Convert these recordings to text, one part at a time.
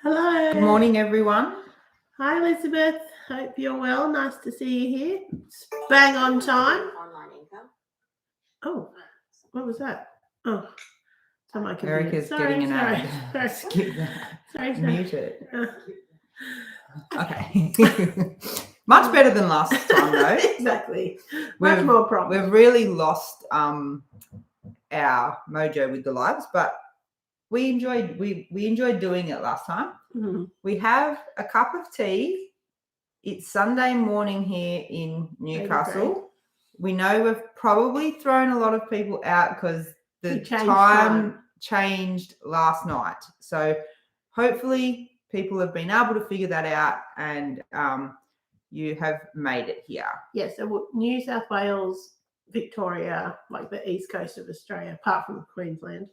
Hello. Good morning, everyone. Hi, Elizabeth. Hope you're well. Nice to see you here. It's bang on time. Online income. Oh, what was that? Oh, it's on my computer. Erica's getting an ad. Sorry. Skip that. Sorry. Mute it. Okay. Much better than last time, though. Exactly. Much more proper. We've really lost our mojo with the lives, but we enjoyed doing it last time. Mm-hmm. We have a cup of tea. It's Sunday morning here in Newcastle. We know we've probably thrown a lot of people out because the time changed last night. So hopefully people have been able to figure that out and you have made it here. Yes, so New South Wales, Victoria, like the east coast of Australia, apart from Queensland,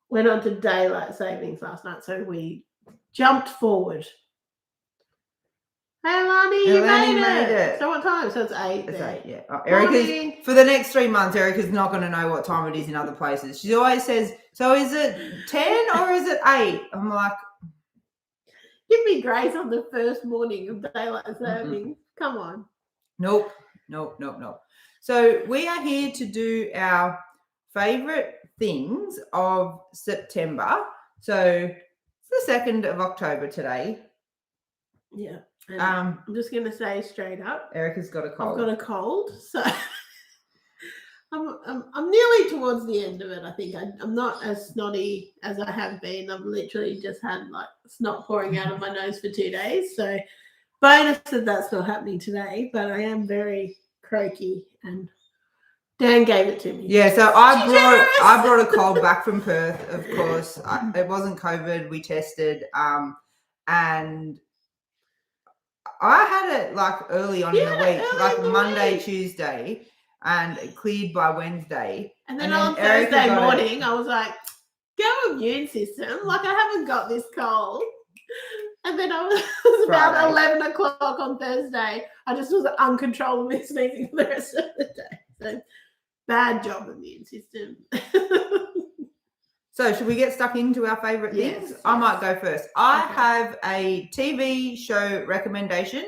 went on to daylight savings last night. So we jumped forward. Hey, Lani, you made it. So what time? So it's 8. It's 8, yeah. Oh, Erica's, for the next 3 months, Erica's not going to know what time it is in other places. She always says, so is it 10 or is it 8? I'm like, give me grace on the first morning of daylight savings. Come on. Nope. So we are here to do our favourite things of September. So it's the 2nd of October today. Yeah. I'm just going to say straight up, Erica's got a cold. I've got a cold, so I'm nearly towards the end of it. I think I'm not as snotty as I have been. I've literally just had like snot pouring out of my nose for 2 days. So bonus that that's not happening today, but I am very croaky and Dan gave it to me. Yeah, so I brought a cold back from Perth, of course. It wasn't COVID. We tested, and I had it like early on in the week, like Monday, Tuesday, and it cleared by Wednesday. And then on Thursday morning, I was like, go immune system. Like, I haven't got this cold. And then I was about 11 o'clock on Thursday. I just was uncontrollably sneezing for the rest of the day. So bad job, immune system. So should we get stuck into our favourite things? Yes. I might go first. I have a TV show recommendation.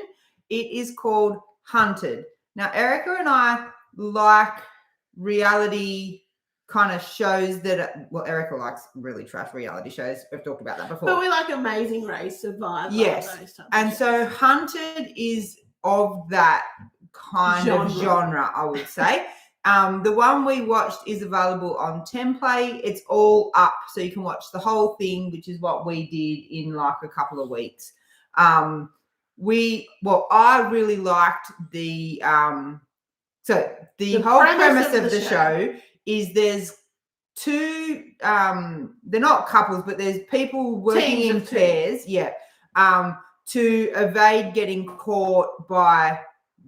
It is called Hunted. Now, Erica and I like reality kind of shows that, well, Erica likes really trash reality shows. We've talked about that before. But we like Amazing Race, Survivor. Yes. Those types and of so shows. Hunted is of that kind of genre, I would say. The one we watched is available on Template. It's all up, so you can watch the whole thing, which is what we did in like a couple of weeks. I really liked the whole premise of the show is there's two, they're not couples, but there's people working in pairs, to evade getting caught by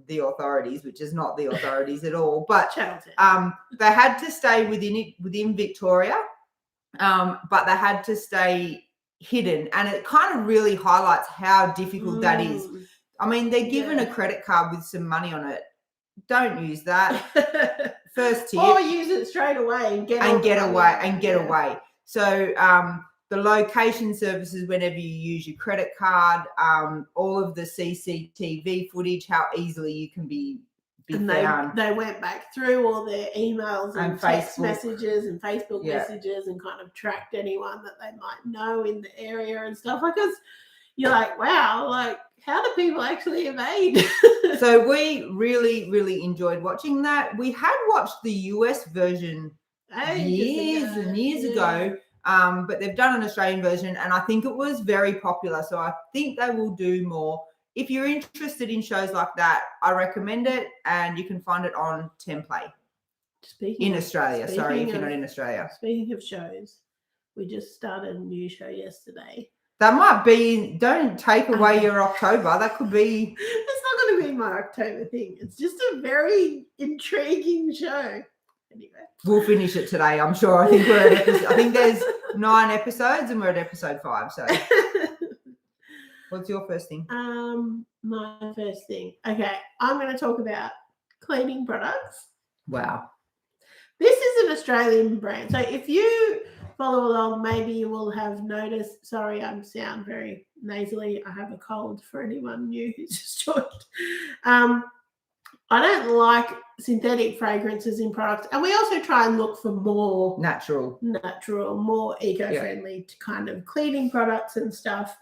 the authorities, which is not the authorities at all, but they had to stay within Victoria, but they had to stay hidden, and it kind of really highlights how difficult that is. I mean, they're given a credit card with some money on it. Don't use that. First tip. Or use it straight away and get away. So the location services, whenever you use your credit card, all of the CCTV footage, how easily you can be found. They went back through all their emails and text messages and Facebook messages and kind of tracked anyone that they might know in the area and stuff. Because you're like, wow, like how do people actually evade? So we really, really enjoyed watching that. We had watched the US version years and years ago. But they've done an Australian version, and I think it was very popular. So I think they will do more. If you're interested in shows like that, I recommend it, and you can find it on Template in Australia. Sorry, if you're not in Australia. Speaking of shows, we just started a new show yesterday. That might be, don't take away your October. That could be. It's not going to be my October thing. It's just a very intriguing show. Anyway. We'll finish it today, I'm sure. I think we're at I think there's 9 episodes and we're at episode 5. So what's your first thing? My first thing. Okay, I'm going to talk about cleaning products. Wow. This is an Australian brand. So if you follow along. Maybe you will have noticed. Sorry, I sound very nasally. I have a cold for anyone new who's just joined. I don't like synthetic fragrances in products, and we also try and look for more natural, more eco-friendly kind of cleaning products and stuff.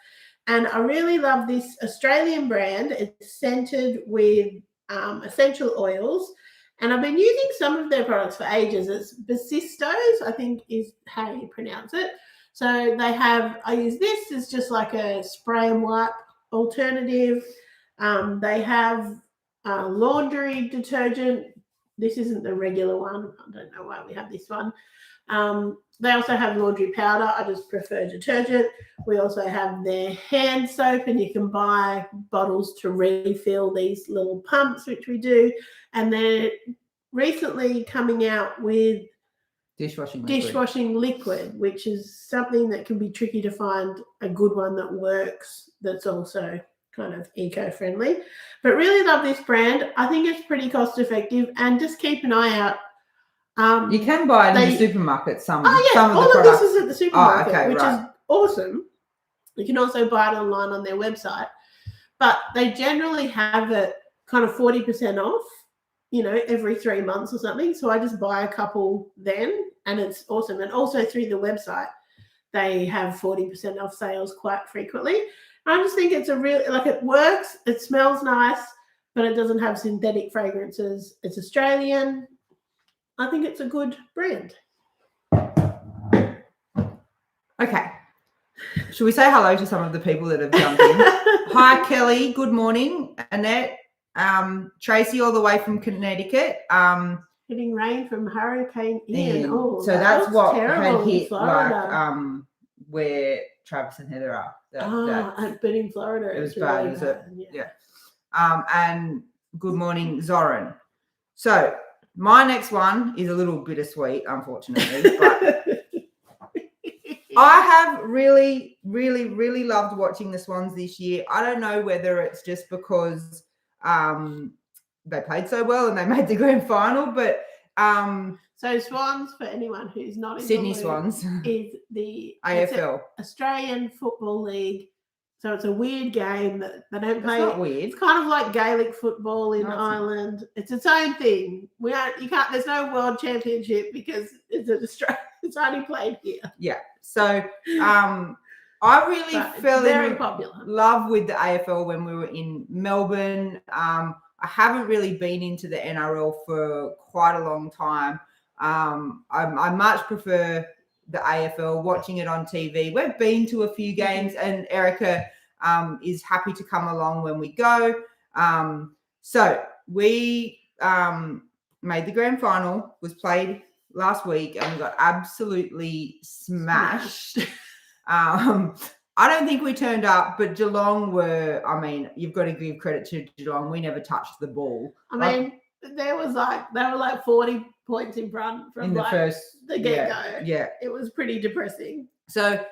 And I really love this Australian brand. It's scented with essential oils, and I've been using some of their products for ages. It's Basistos, I think is how you pronounce it. So they have, I use this as just like a spray and wipe alternative. They have laundry detergent. This isn't the regular one. I don't know why we have this one. They also have laundry powder. I just prefer detergent. We also have their hand soap, and you can buy bottles to refill these little pumps, which we do. And they're recently coming out with dishwashing liquid, which is something that can be tricky to find a good one that works, that's also kind of eco-friendly. But really love this brand. I think it's pretty cost effective, and just keep an eye out. You can buy it in the supermarket. Some of the all products. Of this is at the supermarket, which is awesome. You can also buy it online on their website, but they generally have it kind of 40% off, every 3 months or something. So I just buy a couple then, and it's awesome. And also through the website, they have 40% off sales quite frequently. I just think it's it works, it smells nice, but it doesn't have synthetic fragrances. It's Australian. I think it's a good brand. Okay. Should we say hello to some of the people that have jumped in? Hi, Kelly. Good morning. Annette. Tracy all the way from Connecticut. Getting rain from Hurricane Ian. Oh, so that's what had hit Florida. Where Travis and Heather are. But in Florida it was bad, really bad. Yeah. And good morning, Zoran. So my next one is a little bittersweet, unfortunately, but I have really, really, really loved watching the Swans this year. I don't know whether it's just because they played so well and they made the grand final, but so Swans, for anyone who's not in Sydney Swans, is the AFL Australian Football League. So it's a weird game that they don't play. It's not weird. It's kind of like Gaelic football in Ireland. It's its own thing. There's no world championship because it's only played here. Yeah. So I really fell in love with the AFL when we were in Melbourne. I haven't really been into the NRL for quite a long time. I much prefer the AFL, watching it on TV. We've been to a few games, and Erica is happy to come along when we go. So we made the grand final, was played last week, and we got absolutely smashed. I don't think we turned up, but Geelong you've got to give credit to Geelong. We never touched the ball. They were like 40 points in front from the get-go. Yeah. It was pretty depressing. So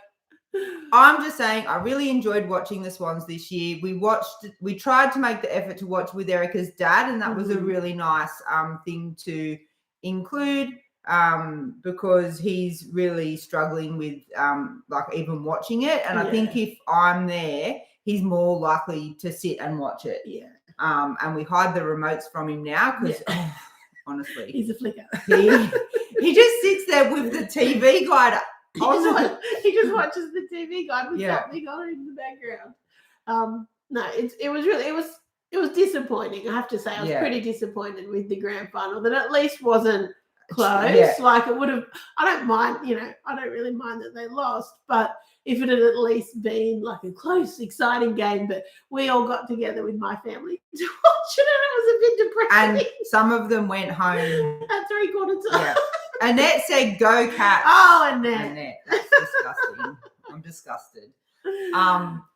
I'm just saying I really enjoyed watching the Swans this year. We tried to make the effort to watch with Erica's dad, and that was a really nice thing to include because he's really struggling with even watching it. And I think if I'm there, he's more likely to sit and watch it. Yeah. And we hide the remotes from him now because honestly, he's a flicker. He just sits there with the TV guide. He just watches the TV guide with something on in the background. No, it was disappointing. I have to say, I was pretty disappointed with the grand final that at least wasn't close. Yeah. Like it would have. I don't really mind that they lost, but if it had at least been like a close, exciting game, but we all got together with my family to watch it, and it was a bit depressing. And some of them went home at 3/4 time. Yeah. Annette said, "Go Cats." Oh, Annette, that's disgusting. I'm disgusted.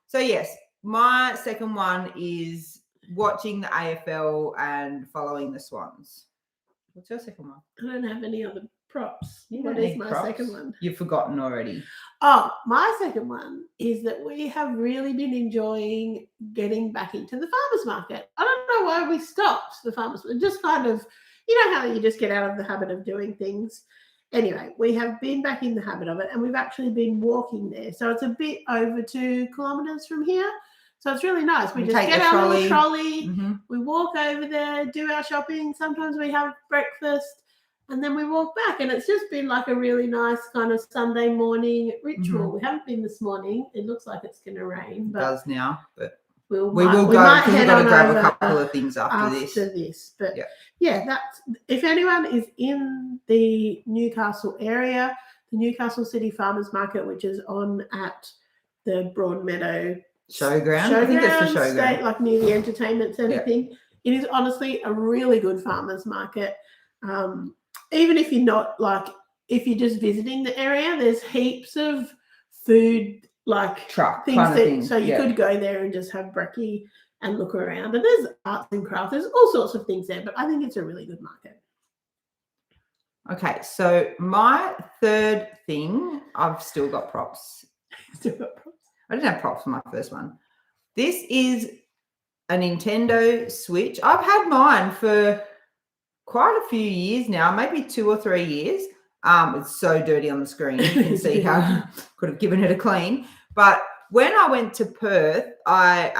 So yes, my second one is watching the AFL and following the Swans. What's your second one? I don't have any other props. What is my second one? You've forgotten already. Oh, my second one is that we have really been enjoying getting back into the farmers market. I don't know why we stopped the farmers market. Just kind of, how you just get out of the habit of doing things. anyway, we have been back in the habit of it, and we've actually been walking there. So it's a bit over 2 kilometres from here. So it's really nice. We just get our little trolley, we walk over there, do our shopping. Sometimes we have breakfast, and then we walk back. And it's just been like a really nice kind of Sunday morning ritual. We haven't been this morning. It looks like it's going to rain. It does now, but we will go because we've got to grab a couple of things after this. But yeah, that's, if anyone is in the Newcastle area, the Newcastle City Farmers Market, which is on at the Broadmeadow Showground. I think it's the showground. State, like near the entertainment centre thing. It is honestly a really good farmers market. Even if you're not if you're just visiting the area, there's heaps of food truck things so you could go there and just have brekkie and look around. And there's arts and crafts. There's all sorts of things there, but I think it's a really good market. Okay, so my third thing, I've still got props. I didn't have props for my first one. This is a Nintendo Switch. I've had mine for quite a few years now, maybe 2 or 3 years. It's so dirty on the screen. You can see how I could have given it a clean. But when I went to Perth, I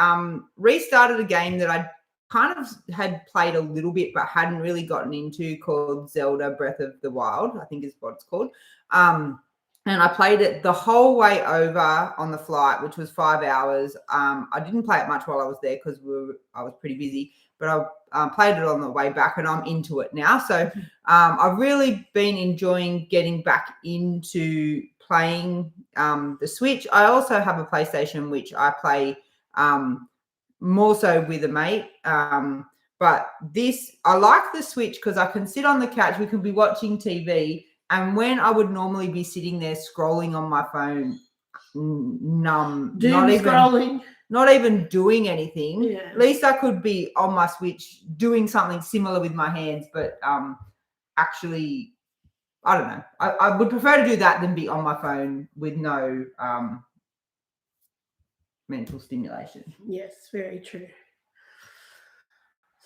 restarted a game that I kind of had played a little bit but hadn't really gotten into, called Zelda Breath of the Wild, I think is what it's called. And I played it the whole way over on the flight, which was 5 hours. I didn't play it much while I was there because I was pretty busy, but I played it on the way back, and I'm into it now. So I've really been enjoying getting back into playing the Switch. I also have a PlayStation, which I play more so with a mate. But I like the Switch because I can sit on the couch. We can be watching TV. And when I would normally be sitting there scrolling on my phone, not even doing anything, at least I could be on my Switch doing something similar with my hands. But actually, I don't know. I would prefer to do that than be on my phone with no mental stimulation. Yes, very true.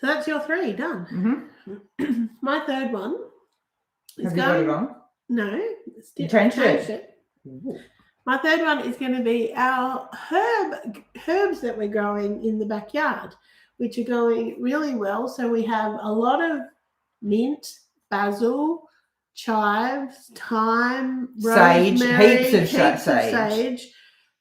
So that's your 3 done. My third one. Have you got it on? No. You changed it? My third one is going to be our herbs that we're growing in the backyard, which are going really well. So we have a lot of mint, basil, chives, thyme, rosemary, heaps of sage.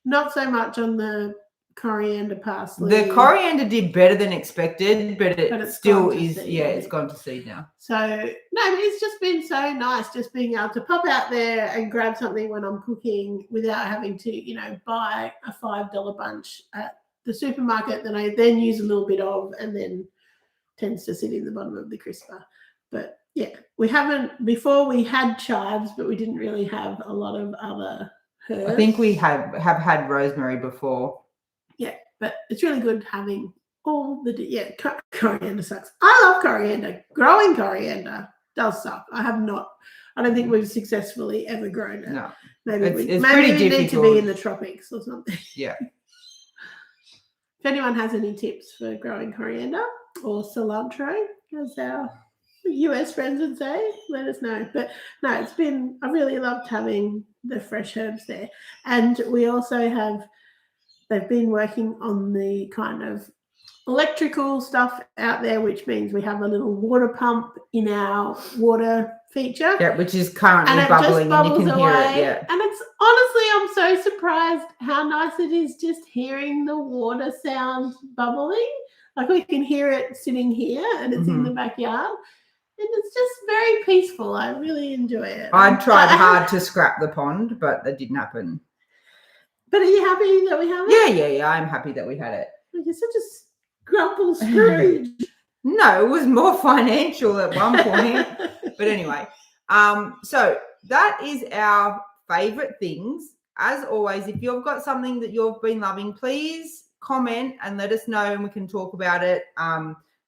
Not so much on the coriander, parsley. The coriander did better than expected, but it still is. It's gone to seed now. So no, but it's just been so nice just being able to pop out there and grab something when I'm cooking without having to, buy a $5 bunch at the supermarket that I then use a little bit of and then tends to sit in the bottom of the crisper. But yeah, we haven't before. We had chives, but we didn't really have a lot of other herbs. I think we have had rosemary before. Yeah, but it's really good having all the coriander sucks. I love coriander. Growing coriander does suck. I don't think we've successfully ever grown it. No. Maybe we need to be in the tropics or something. Yeah. If anyone has any tips for growing coriander or cilantro, as our US friends would say, let us know. But no, I really loved having the fresh herbs there. And we also they've been working on the kind of electrical stuff out there, which means we have a little water pump in our water feature. Yeah, which is currently bubbling and you can hear it. Yeah. And it's honestly, I'm so surprised how nice it is just hearing the water sound bubbling. Like we can hear it sitting here and it's in the backyard. And it's just very peaceful. I really enjoy it. I tried hard to scrap the pond, but that didn't happen. But are you happy that we have it? Yeah. I'm happy that we had it. You're such a grumble Scrooge. No, it was more financial at one point. But anyway, so that is our favourite things. As always, if you've got something that you've been loving, please comment and let us know and we can talk about it.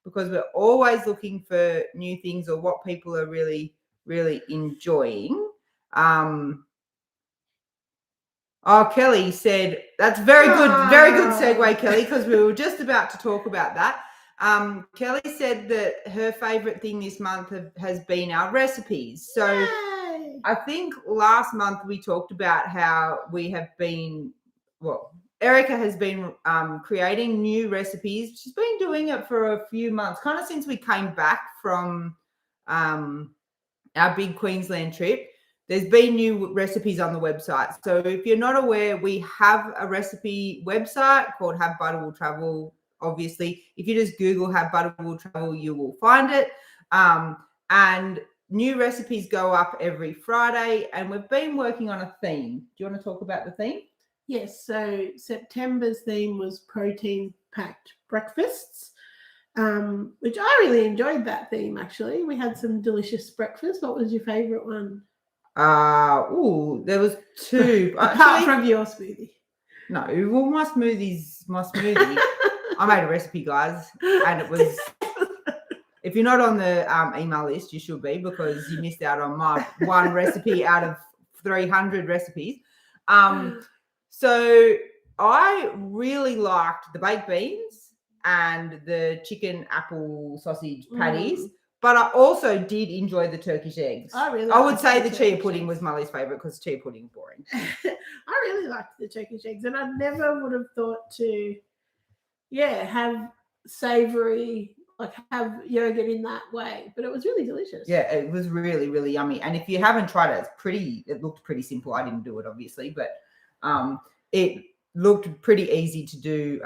Because we're always looking for new things or what people are really, really enjoying. Kelly said, that's very good segue, Kelly, because we were just about to talk about that. Kelly said that her favourite thing this month has been our recipes. So I think last month we talked about how we have been, Erica has been creating new recipes. She's been doing it for a few months, kind of since we came back from our big Queensland trip. There's been new recipes on the website. So if you're not aware, we have a recipe website called Have Butter Will Travel. Obviously, if you just Google Have Butter Will Travel, you will find it. And new recipes go up every Friday, and we've been working on a theme. Do you want to talk about the theme? Yes. So September's theme was protein-packed breakfasts, which I really enjoyed that theme, actually. We had some delicious breakfast. What was your favourite one? There was two. Apart from your smoothie. No, well, my smoothie. I made a recipe, guys, and it was. If you're not on the email list, you should be, because you missed out on my one recipe out of 300 recipes. So I really liked the baked beans and the chicken apple sausage patties. But I also did enjoy the Turkish eggs. I would say the chia pudding was my least favourite, because chia pudding is boring. I really liked the Turkish eggs, and I never would have thought to, have savoury, like have yogurt in that way. But it was really delicious. Yeah, it was really, really yummy. And if you haven't tried it, it looked pretty simple. I didn't do it, obviously, but it looked pretty easy to do,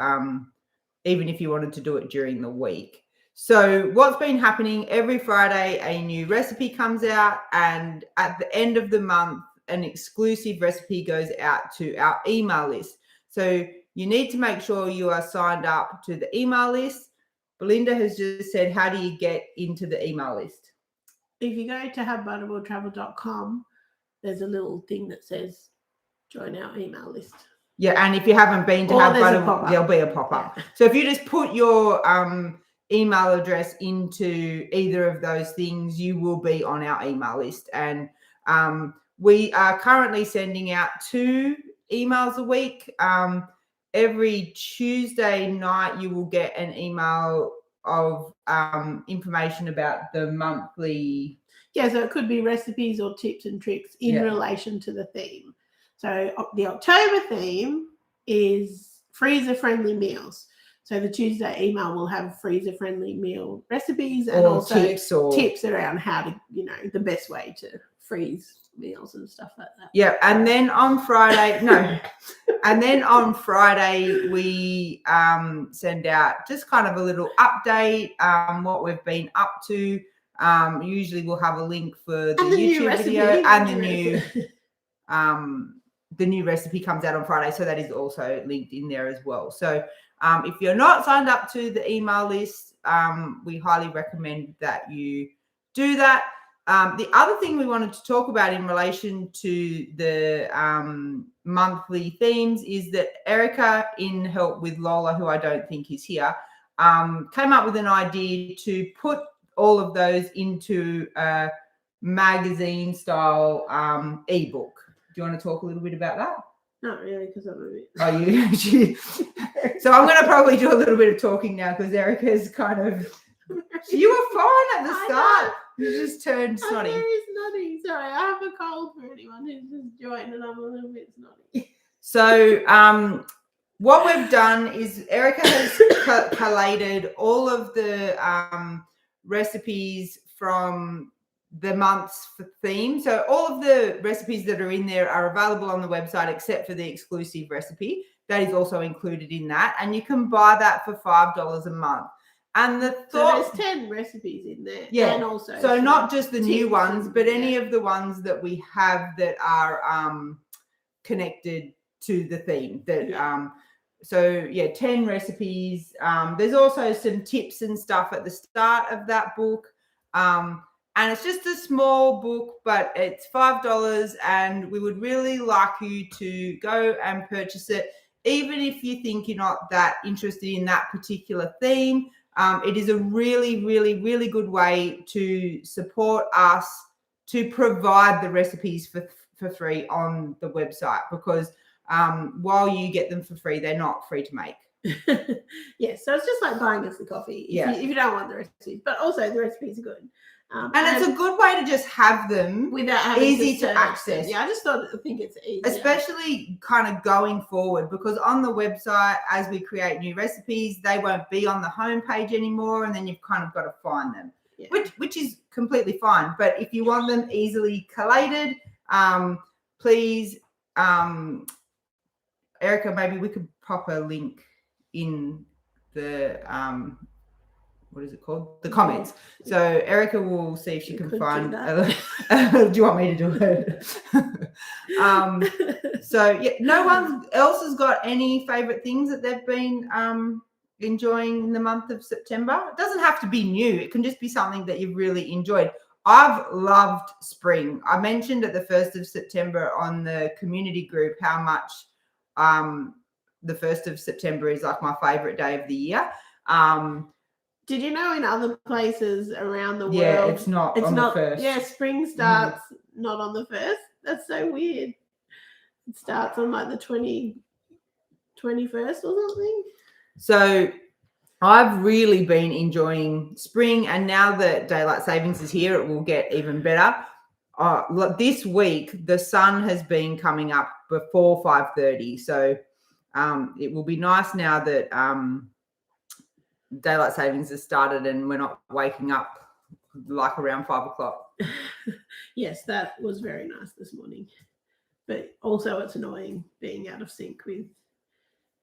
even if you wanted to do it during the week. So what's been happening, every Friday a new recipe comes out, and at the end of the month an exclusive recipe goes out to our email list. So you need to make sure you are signed up to the email list. Belinda has just said, how do you get into the email list? If you go to havebutterwilltravel.com, there's a little thing that says join our email list. Yeah, and if you haven't been to Have Butter, there'll be a pop-up. Yeah. So if you just put your email address into either of those things, you will be on our email list. And we are currently sending out 2 emails a week. Every Tuesday night you will get an email of information about the monthly. Yeah, so it could be recipes or tips and tricks in relation to the theme. So the October theme is freezer-friendly meals. So the Tuesday email will have freezer-friendly meal recipes and also tips around how to, the best way to freeze meals and stuff like that. Yeah, and then on Friday, we send out just kind of a little update, what we've been up to. Usually we'll have a link for the YouTube video, and the new recipe comes out on Friday, so that is also linked in there as well. So if you're not signed up to the email list, we highly recommend that you do that. The other thing we wanted to talk about in relation to the monthly themes is that Erica, in help with Lola, who I don't think is here, came up with an idea to put all of those into a magazine style ebook. Do you want to talk a little bit about that? Not really, because I'm a bit. Oh, you? So I'm going to probably do a little bit of talking now, because Erica's kind of. You were fine at the start. You just turned snotty. I'm very snotty. Sorry, I have a cold for anyone who's just joined, and I'm a little bit snotty. So what we've done is Erica has collated all of the recipes from the month's theme. So all of the recipes that are in there are available on the website, except for the exclusive recipe. That is also included in that. And you can buy that for $5 a month. And so there's 10 recipes in there. Yeah. And also so not just the new ones, but any of the ones that we have that are connected to the theme. So 10 recipes. There's also some tips and stuff at the start of that book. And it's just a small book, but it's $5, and we would really like you to go and purchase it, even if you think you're not that interested in that particular theme. It is a really, really, really good way to support us to provide the recipes for free on the website, because while you get them for free, they're not free to make. Yeah, so it's just like buying us a coffee if you don't want the recipes, but also the recipes are good. And it's a good way to just have them without having easy to search access. them. Yeah, I think it's easy. Especially kind of going forward, because on the website, as we create new recipes, they won't be on the homepage anymore, and then you've kind of got to find them, which is completely fine. But if you want them easily collated, please, Erica, maybe we could pop a link in the what is it called? The comments. So Erica will see if she can find. Do you want me to do it? So yeah, no one else has got any favorite things that they've been enjoying in the month of September. It doesn't have to be new. It can just be something that you've really enjoyed. I've loved spring. I mentioned at the 1st of September on the community group how much the 1st of September is like my favorite day of the year. Did you know in other places around the world? Yeah, it's not on the 1st. Yeah, spring starts not on the 1st. That's so weird. It starts on like the 21st or something. So I've really been enjoying spring, and now that daylight savings is here, it will get even better. This week, the sun has been coming up before 5:30, so it will be nice now that daylight savings has started and we're not waking up like around 5 o'clock. Yes, that was very nice this morning. But also it's annoying being out of sync with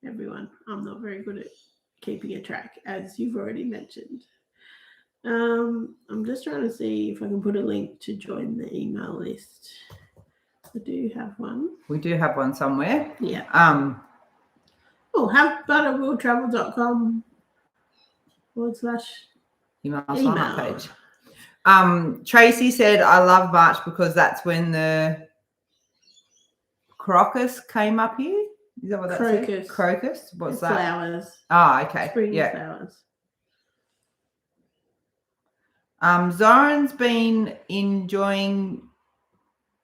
everyone. I'm not very good at keeping a track, as you've already mentioned. I'm just trying to see if I can put a link to join the email list. I do have one. We do have one somewhere. Yeah. Havebutterwilltravel.com /email sign up page. Tracy said, I love March because that's when the crocus came up here. Is that what that says? Crocus? What's that? Flowers. Oh, okay. Spring flowers. Zoran's been enjoying,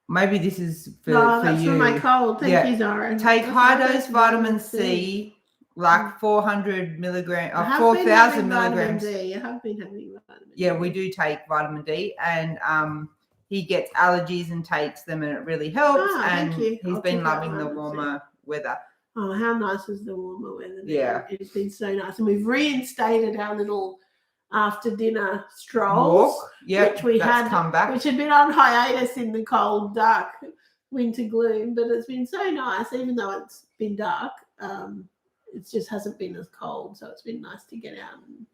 maybe this is for that's you. for my cold. Thank you, Zoran. Take high-dose vitamin C, like 400 milligrams, 4,000 milligrams. I have been having vitamin D. Yeah, we do take vitamin D, and he gets allergies and takes them, and it really helps. And he's been loving the warmer weather. Oh, how nice is the warmer weather? Yeah. It's been so nice. And we've reinstated our little after dinner strolls, which had come back, which had been on hiatus in the cold, dark winter gloom, but it's been so nice, even though it's been dark. It just hasn't been as cold, so it's been nice to get out. And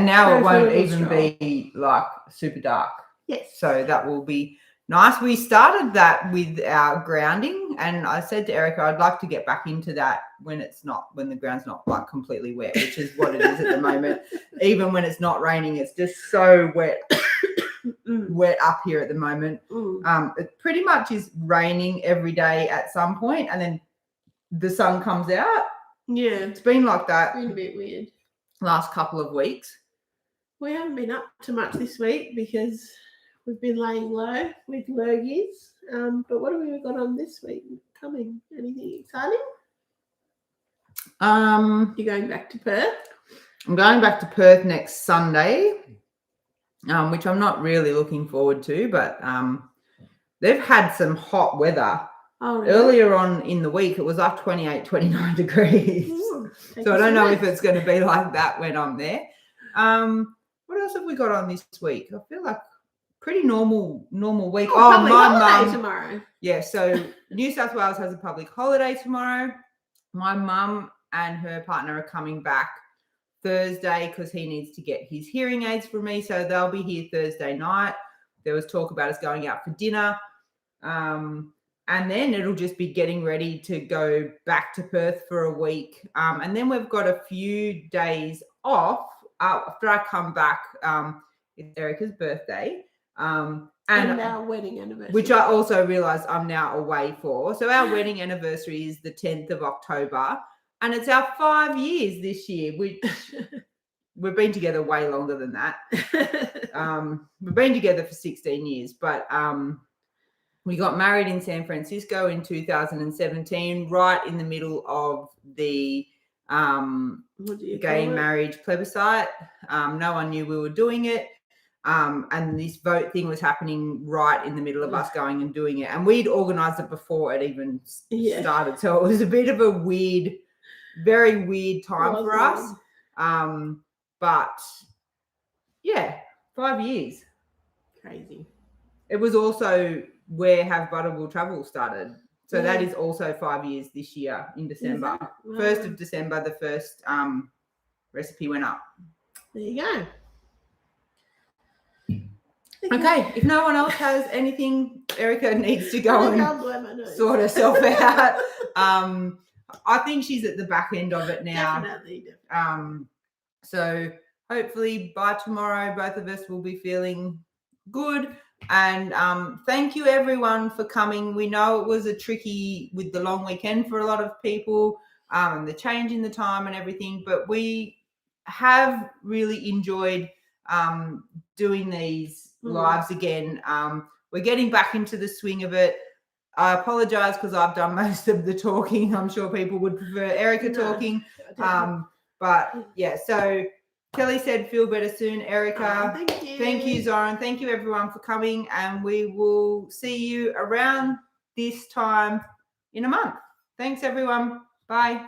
now it won't even be like super dark. Yes. So that will be nice. We started that with our grounding, and I said to Erica, I'd like to get back into that when the ground's not like completely wet, which is what it is at the moment. Even when it's not raining, it's just so wet. Wet up here at the moment. It pretty much is raining every day at some point, and then the sun comes out. Yeah, it's been like that. It's been a bit weird last couple of weeks. We haven't been up to much this week because we've been laying low with lurgies. But what have we got on this week coming? Anything exciting? You're going back to Perth? I'm going back to Perth next Sunday, which I'm not really looking forward to, but they've had some hot weather. Oh, really? Earlier on in the week, it was up 28, 29 degrees. So I don't know if it's going to be like that when I'm there. What else have we got on this week? I feel like pretty normal week. My mum tomorrow. Yeah, so New South Wales has a public holiday tomorrow. My mum and her partner are coming back Thursday because he needs to get his hearing aids from me. So they'll be here Thursday night. There was talk about us going out for dinner. And then it'll just be getting ready to go back to Perth for a week. And then we've got a few days off after I come back. It's Erica's birthday. And our wedding anniversary. Which I also realise I'm now away for. So our wedding anniversary is the 10th of October. And it's our 5 years this year, which we've been together way longer than that. We've been together for 16 years, but we got married in San Francisco in 2017, right in the middle of the gay marriage plebiscite. No one knew we were doing it. And this vote thing was happening right in the middle of us going and doing it. And we'd organised it before it even started. So it was a bit of a weird, very weird time for us. But yeah, 5 years. Crazy. It was also where Have Butterball Travel started. So that is also 5 years this year in December. Wow. 1st of December, the first recipe went up. There you go. Okay, if no one else has anything, Erica needs to go and sort herself out. I think she's at the back end of it now. Definitely. So hopefully by tomorrow, both of us will be feeling good. And thank you everyone for coming. We know it was a tricky with the long weekend for a lot of people, and the change in the time and everything, but we have really enjoyed doing these lives again. We're getting back into the swing of it. I apologize because I've done most of the talking. I'm sure people would prefer Erica talking. But yeah, so Kelly said feel better soon, Erica. Thank you. Thank you, Zoran. Thank you everyone for coming, and we will see you around this time in a month. Thanks everyone. Bye.